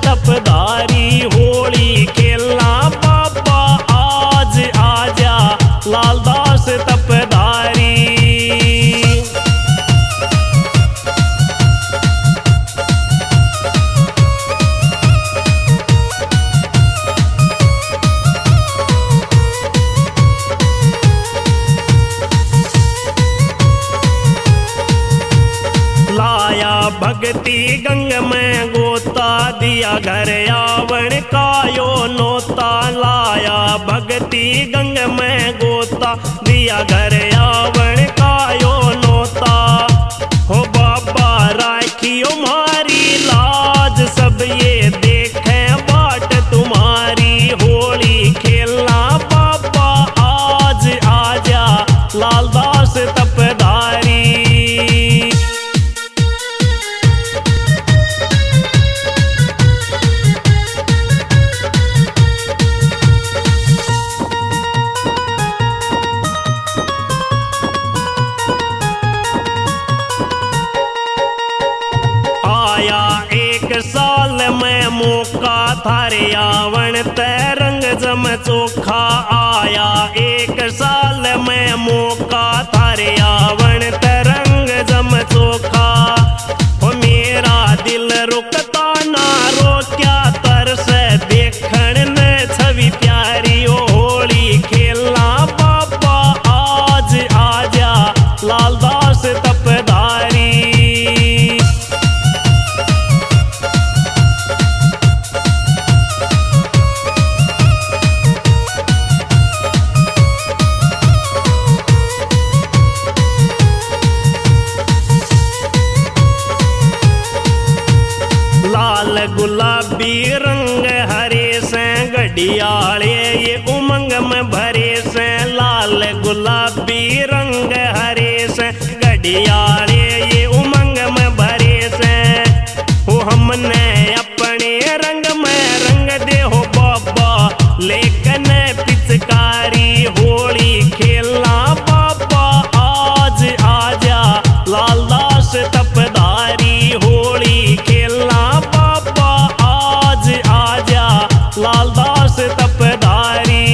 तपदारी होली खेलना बाबा आज आजा लालदास तपदारी। लाया भक्ति गंग में गोता दिया घर आवण कायो नोता। लाया भक्ति गंग में गोता दिया घर आवण कायो नोता। हो बाबा राखियो मारी लाज सब ये देखे बाट तुम्हारी होली खेलना बाबा आज आजा लालदास तपदारी। आया एक साल में मौका थारे आवण ते रंग जम चोखा। आया एक साल में मौका थारे आवण ते रंग जम चोखा। हो मेरा दिल रुकता ना रोक्या तरस देखण ने छवि प्यारी। ओ होली खेलना बाबा आज आजा लालदास तपदारी। लाल गुलाबी रंग हरे से गडियाले ये उमंग में भरे से। लाल गुलाबी रंग हरे से गडियाले ये उमंग में भरे से। हो हमने अपने रंग में रंग दे हो बाबा लेकिन पिचकारी होली खेलना बाबा आज आजा लालदास तपदारी। होली खेलना बाबा आज आजा लालदास तपदारी।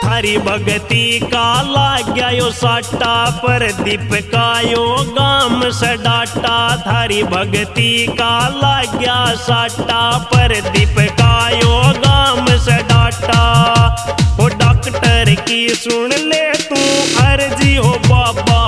थारी भगती का लाग्या यो साटा पर दीप का यो गाम से डाटा। थारी भगती का लाग्या साटा पर दीप का यो गाम से डाटा। हो डॉक्टर की सुन ले तू अर्जी हो बाबा